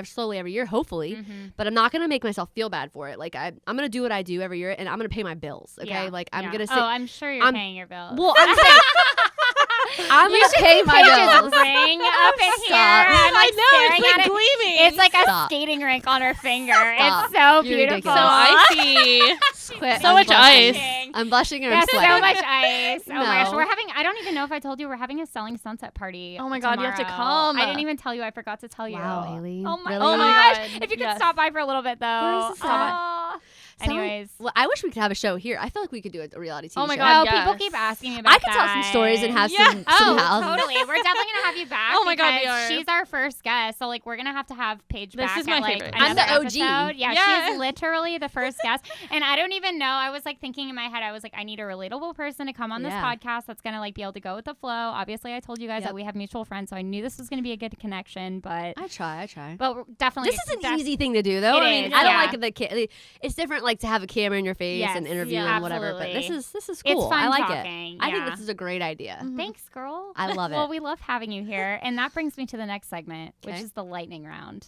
slowly every year, hopefully. Mhm. But I'm not gonna make myself feel bad for it. Like I'm gonna do what I do every year, and I'm gonna pay my bills. Okay, Yeah. like I'm Yeah. gonna say. Oh, I'm sure you're I'm- paying your bills. Well, I'm saying I'm you gonna should pay see my Paige's bills. ring up in here. Stop. I'm like staring it's like at it. gleaming. It's like a Stop. skating rink on her finger. Stop. It's so You're beautiful. ridiculous. so icy. Quit. So I'm much blushing. ice. I'm blushing and Yeah, I'm so sweating. much ice. Oh my gosh, No. we're having. I don't even know if I told you we're having a Selling Sunset party. Oh my God, you have to tomorrow. come. I didn't even tell you. I forgot to tell you. Wow, Haley. Oh my Really? Oh my gosh! God. If you could Yes. stop by for a little bit though. Where is this at? Oh. Someone- Anyways. well, I wish we could have a show here. I feel like we could do a reality TV Oh my show. God, Oh, people yes. keep asking me about I could tell some that. stories and have Yeah. some Oh, houses. totally. We're definitely gonna have you back. Oh my God, we because are. She's our first guest, so like we're gonna have to have Paige This back is my at like favorite. another I'm the OG. episode. Yeah, Yeah. she's literally the first guest, and I don't even know. I was like thinking in my head, I was like, I need a relatable person to come on this Yeah. podcast that's gonna like be able to go with the flow. Obviously, I told you guys Yep. that we have mutual friends, so I knew this was gonna be a good connection. But I try. we're definitely This is an easy thing to do, though. It I mean, is, I don't yeah. like it's different, like to have a camera in your face Yes, and interview yeah, and whatever. But absolutely. this is cool. It's fun I like talking. it. I think yeah. this is a great idea. Mhm. Thanks, girl. I love Well, it. we love having you here, and that brings me to the next segment, which Okay. is the lightning round.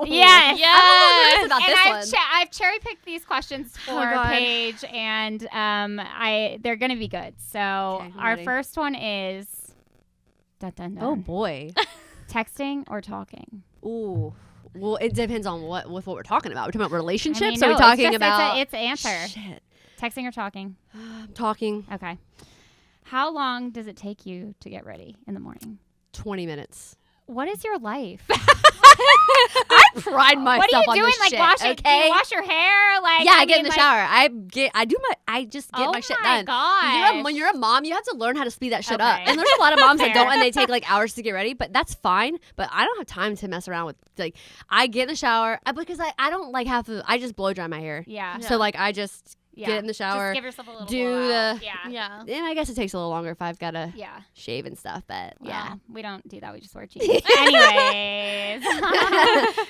Yes. Yeah. I'm a little nervous about And this one. I've cherry picked these questions for God. Paige, and they're gonna be good. So I'm our ready. first one is dun, dun, dun. Oh boy. Texting or talking. Ooh. Well, it depends on what we're talking about. We're talking about relationships. I mean, Are we no, talking it's just, about? it's answer. Shit. Texting or talking. I'm talking Okay. How long does it take you to get ready in the morning? 20 minutes. What is your life? I pride myself What are you on doing? this Like shit, wash it? Do okay? you wash your hair? Like Yeah, I get mean, in the like, shower. I just get oh my shit my done. gosh. When you're a mom, you have to learn how to speed that shit up. Okay. And there's a lot of moms that Fair. don't, and they take like hours to get ready. But that's fine. But I don't have time to mess around with like. I get in the shower because I don't like have to. I just blow dry my hair. Yeah. So like I just Yeah. get in the shower. Just give yourself a little do blowout. the- Yeah. Yeah. And I guess it takes a little longer if I've got to Yeah. shave and stuff. But yeah. Well, we don't do that. We just wear jeans. Anyways.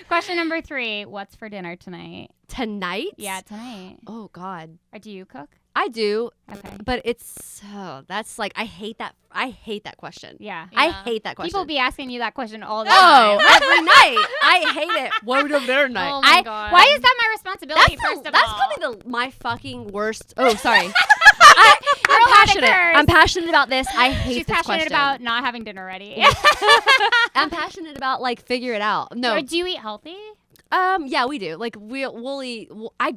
Question number 3. What's for dinner tonight? Tonight? Yeah, tonight. Oh God. Or do you cook? I do, Okay. but it's that's like I hate that question. Yeah. I Yeah. hate that question. People be asking you that question all the oh time. every night. I hate it. What are we doing dinner tonight? Oh my God. Why is that my responsibility, first of that's all? probably my fucking worst. Oh, sorry. You're I'm allowed to passionate. curse. I'm passionate about this. I hate She's this passionate question. about not having dinner ready. I'm passionate about like figure it out. No. Or do you eat healthy? Yeah, we do. Like we'll eat.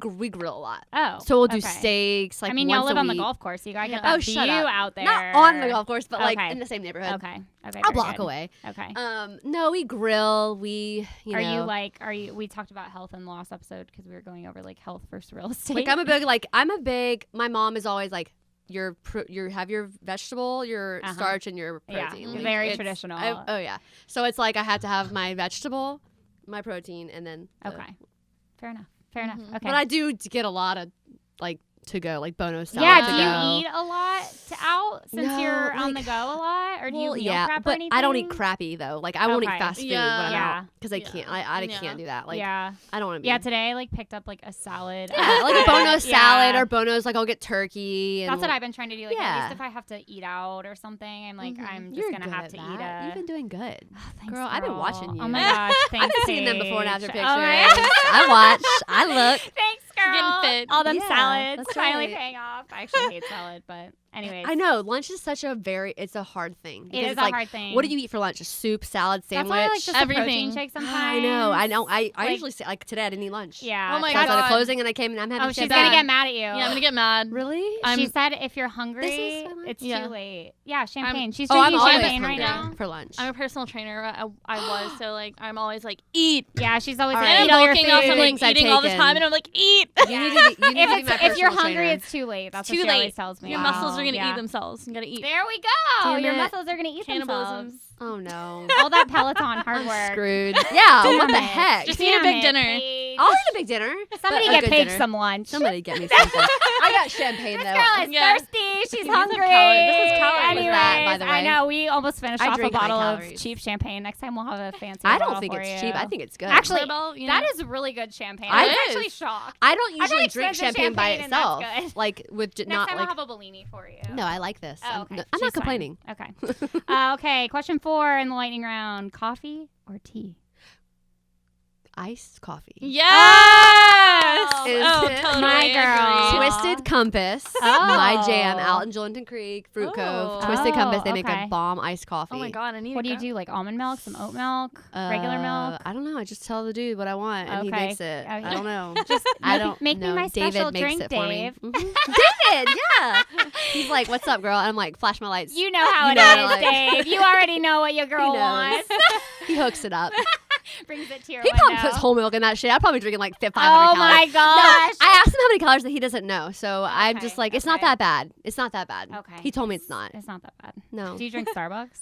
We grill a lot. Oh. So we'll do okay. steaks. Like I mean, once y'all live a on the week. golf course. So you gotta get Yeah. that Oh, view shut up. out there. Not on the golf course, but like Okay. in the same neighborhood. Okay. Okay. A very block good. away. Okay. No, we grill. We you Are know. you we talked about health in the last episode because we were going over like health versus real estate. Like I'm a big. My mom is always like. You have your vegetable, your Uh-huh. starch, and your Yeah, protein. Like, very it's- traditional. Oh yeah. So it's like I had to have my vegetable, my protein, and then Okay. Fair enough. Fair enough. Mhm. Okay. But I do get a lot of like to go, like Bono salad. yeah, to do go. you eat a lot out since No, you're on the like- go a lot, or do you Well, meal yeah, prep or but anything? I don't eat crappy though. Like I won't eat Okay. fast food Yeah. when I'm Yeah. out because I Yeah. can't. I Yeah. can't do that. Like yeah, I don't want to be. yeah. Today I like picked up like a salad. Yeah, like a at- Bono yeah. salad or Bono's. Like I'll get turkey. And That's what I've been trying to do. Like at Yeah. least if I have to eat out or something, I'm like Mhm. I'm just You're gonna good have at to that. eat a. You've been doing good. Oh, thanks, Girl, I've been watching you. Oh my gosh, thanks. I've been seeing them before and after Paige. pictures. Oh my gosh. I watch. I look. Thanks, girl. Getting fit. All them Yeah, salads that's finally right. paying off. I actually hate salad, but Anyways. I know lunch is it's a hard thing. It is it's a like, hard thing. What do you eat for lunch? A soup, salad, That's sandwich. why I like just everything. a protein shake sometimes. I know. I Like- usually say like today I didn't eat lunch. Yeah. Oh my So I was at God. a closing and I came and I'm having Oh, she's champagne. gonna get mad at you. Yeah, I'm gonna get mad. Really? She said if you're hungry, This is my lunch? it's Yeah. too late. Yeah, champagne. She's I'm drinking always champagne right hungry now. for lunch. I'm a personal trainer. I was so like I'm always like eat. Yeah, she's always All like, right. eat all your Bulking out, food. so I'm like Things I've eating all the taken. time, and I'm like eat. You need to be my If you're personal hungry, trainer. it's too late. That's Too what she always late. tells me. Your muscles are gonna Yeah. eat themselves. You gotta eat. There we go. Damn Your it. muscles are gonna eat Cannibalism. themselves. Oh no. All that Peloton hard work. Screwed. Yeah. Damn What the it. heck? Just eat a big dinner. Paige. I'll eat a big dinner. Somebody but a get good Paige dinner. some lunch. Somebody get me something. I got champagne This though. girl is Yeah. thirsty. She's These are hungry. calories. This is calories. Anyways, That, by the I way. know we almost finished I off a drink high bottle of calories. cheap champagne. Next time we'll have a fancy. I bottle don't think for it's you. cheap. I think it's good. Actually, Barbell, you know? that is really good champagne. I I was is. actually shocked. I don't I usually got drink expensive champagne by champagne and that's itself. good. Like with Next not time like. I'll have a Bellini for you. No, I like this. Oh, okay. I'm She's not complaining. fine. Okay. Okay. Question 4 in the lightning round: coffee or tea? Iced coffee. Yes. Is Oh, it? totally. My agree. girl. Twisted Compass, Oh. my jam out in Julington Creek, Fruit Cove. Oh. Twisted Compass, they make okay. a bomb iced coffee. Oh my god, I need. What do to you go. do? Like almond milk, some oat milk, regular milk? I don't know. I just tell the dude what I want, and he Okay. makes it. Okay. I don't know. Just I make- don't make me know. my David special makes drink, it for Dave. me. Mhm. David, yeah. He's like, "What's up, girl?" And I'm like, "Flash my lights." You know how You it know what I is, like. Dave. You already know what your girl He knows. wants. He hooks it up. Brings it to your He window. probably puts whole milk in that shit. I'm probably drinking like 500 Oh calories. my No, gosh. I asked him how many calories that he doesn't know, so I'm Okay, just like, it's not okay. that bad. It's not that bad. Okay. He told me it's not. It's not that bad. No. Do you drink Starbucks?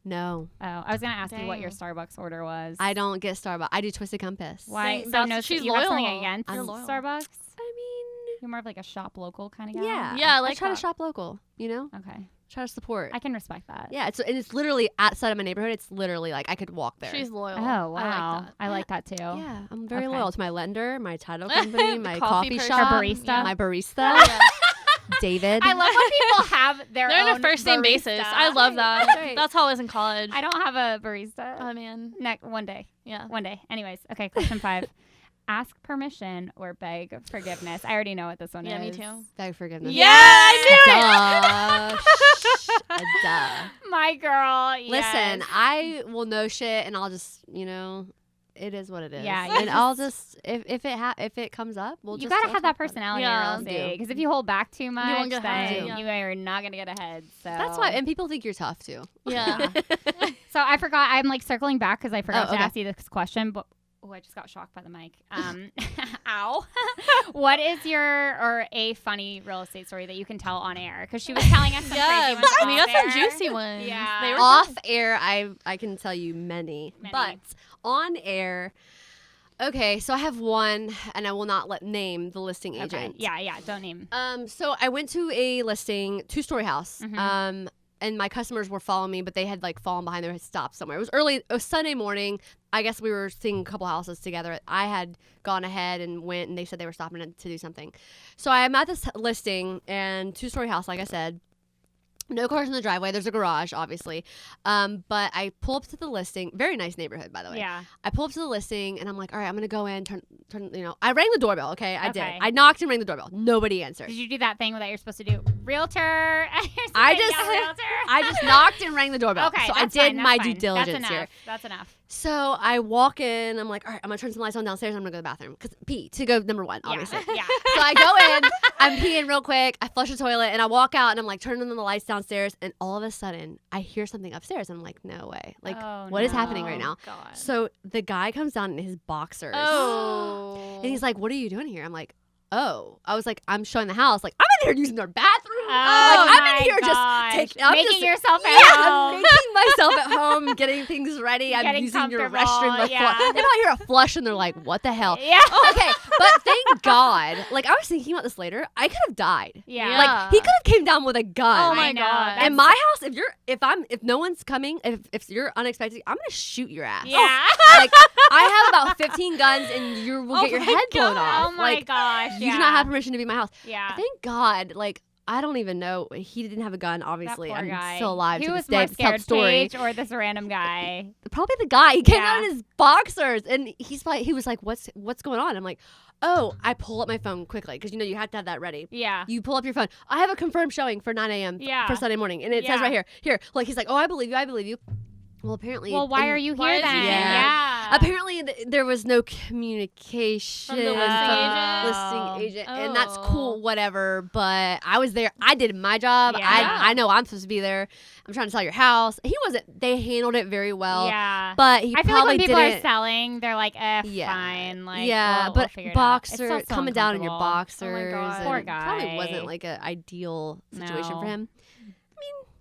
No. Oh, I was gonna ask you what your Dang. Starbucks order was. I don't get Starbucks. I do Twisted Compass. Why? Dang, So that's- no, she's you have something loyal. against I'm loyal. Starbucks? I mean, You're more of like a shop local kind of guy. yeah. Yeah, I like try to that. shop local, you know? Okay, Try to support. I can respect that. Yeah, it's literally outside of my neighborhood. It's literally like I could walk there. She's loyal. Oh wow, I like that. too. Yeah, I'm very Okay. loyal to my lender, my title company, my Coffee coffee person. shop, Her barista. my barista, Yeah. David. I love when people have their They're own on a first name basis. barista. I love that. That's right. That's how I was in college. I don't have a barista. Oh man. One day. Yeah. One day. Anyways, okay. Question 5: ask permission or beg forgiveness. I already know what this one Yeah, is. me too. Beg forgiveness. Yeah, I knew Duh. Duh. My girl. Listen, yes. I will know shit, and I'll just, it is what it is. Yeah, you and I'll just if it comes up, we'll You just gotta let's have that talk about it. personality Yeah. in real You estate. do. Because if you hold back too much, won't get ahead, then yeah. you are not gonna get ahead. So That's why, and people think you're tough too. Yeah. So I forgot. I'm like circling back because I forgot Oh, to okay. ask you this question, but I just got shocked by the mic. Ow. What is a funny real estate story that you can tell on air? Because she was telling us some Yeah. crazy ones We off got some air. juicy ones. Yeah. They were Off air, I can tell you many, Many. but on air. Okay, so I have one, and I will not name the listing Okay. agent. Yeah. Don't name. So I went to a listing, 2-story house. Mhm. And my customers were following me, but they had like fallen behind. They had stopped somewhere. It was early. It was Sunday morning. I guess we were seeing a couple houses together. I had gone ahead and went, and they said they were stopping to do something. So I'm at this listing, and 2-story house, like I said. No cars in the driveway. There's a garage, obviously. But I pull up to the listing. Very nice neighborhood, by the way. Yeah. I pull up to the listing, and I'm like, all right, I'm going to go in, turn, I rang the doorbell, okay? I did. Okay. I knocked and rang the doorbell. Nobody answered. Did you do that thing that you're supposed to do? Realtor. I just- realtor. I just knocked and rang the doorbell. Okay. So I that's did fine, my that's due fine. diligence That's enough. here. That's enough. So I walk in. I'm like, all right, I'm going to turn some lights on downstairs. I'm going to go to the bathroom. Because pee, to go number one, obviously. Yeah. So I go in. I'm peeing real quick. I flush the toilet. And I walk out. And I'm like, turning on the lights downstairs. And all of a sudden, I hear something upstairs. I'm like, no way. Like, Oh, what is no. happening right now? God. So the guy comes down in his boxers. Oh. And he's like, what are you doing here? I'm like, oh. I was like, I'm showing the house. Like, I'm in here using their bathroom. Oh, like, I'm my in here gosh. I'm making just, yourself at yeah, home. I'm making myself at home, getting things ready. I'm Getting using your comfortable, restroom. The yeah. They might hear a flush and they're like, what the hell? Yeah. Okay, but thank God. Like, I was thinking about this later. I could have died. Yeah. Yeah. Like, he could have came down with a gun. Oh my I know. God. That's- In my house, if no one's coming, if you're unexpected, I'm gonna shoot your ass. Yeah. Like, I have about 15 guns and you will Oh get your my head blown God. off. Oh my like, gosh. you yeah. do not have permission to be in my house. Yeah. Thank God. Like, I don't even know. He didn't have a gun, obviously. That poor I'm guy. still alive Who to was this day more to tell the scared, story. Paige or this random guy? Probably the guy. He came Yeah. out in his boxers and he was like, what's going on? I'm like, Oh, I pull up my phone quickly because you have to have that ready. Yeah. You pull up your phone. I have a confirmed showing for 9 a.m. Yeah. for Sunday morning, and it says right here. Here, like he's like, oh, I believe you. Well, apparently. Well, why are you why here is he then? here? Yeah. Apparently, there was no communication From the listing agent, and that's cool, Oh. whatever. But I was there. I did my job. Yeah. I know I'm supposed to be there. I'm trying to sell your house. He wasn't. They handled it very well. Yeah. But he I feel like probably when people didn't. are selling, they're like, Yeah. fine. Like, yeah, we'll but figure it out. It's boxer still so coming down in your uncomfortable. boxers. God. and Poor it Probably guy. wasn't like an ideal situation No. for him.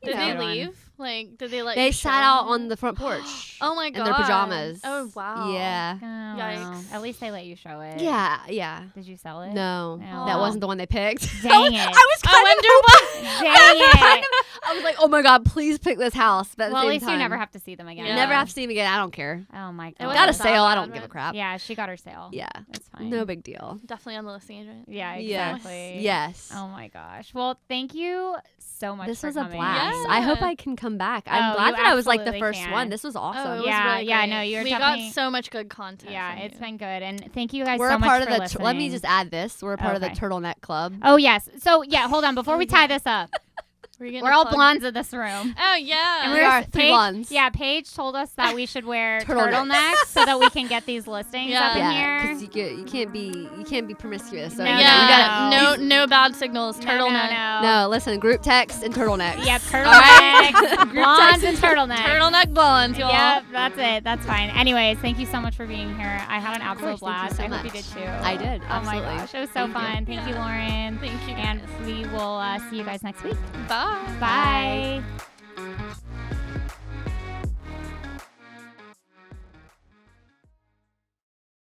Did You they know. leave? Like, did they let They you sat show out them? on the front porch. Oh my god. in their pajamas. Oh wow. Yeah. Oh, well. Yikes. At least they let you show it. Yeah. Did you sell it? No, No. that wasn't the one they picked. Dang it. I was kind I of wonder why. Dang it. I was like, oh my god, please pick this house. But at Well, the at same least you time, never have to see them again. Yeah. never have to see him again. I don't care. Oh my It god. wasn't Got a that sale. I bad, don't give a but- crap. Yeah, she got her sale. Yeah. It's fine. No big deal. Definitely on the listing agent. Yeah, Yes. exactly. Yes. Oh my gosh. Well, thank you so much This for was a coming. blast. Yeah. I hope I can come back. I'm Oh, glad you that I was like the absolutely first can. one. This was awesome. Oh, it was Yeah, really yeah, great. no, you're we definitely- got so much good content. Yeah, from it's you. been good. And thank you guys We're so a much part for of the. listening. Let me just add this. We're a part of the Okay. Turtleneck Club. Oh, yes. So, yeah, hold on. Before we tie this up, Were you getting we're a all plug? blondes in this room. Oh yeah. And We we're are three Paige, blondes. Yeah, Paige told us that we should wear Turtlenecks. turtlenecks so that we can get these listings Yeah. up in Yeah, here. because you can't be promiscuous. So No, you yeah. gotta, No bad signals. Turtleneck. No. No, listen, group text and turtlenecks. Yep, right? turtlenecks, blondes and turtlenecks. Turtleneck blondes, y'all. Yep, that's it. That's fine. Anyways, thank you so much for being here. I had an absolute course, thank you blast. so I hope you much. did too. I did, Oh my absolutely. gosh, it was so Thank you. fun. Thank you, Lauren. Thank you. And guys. we will see you guys next week. Bye. Bye.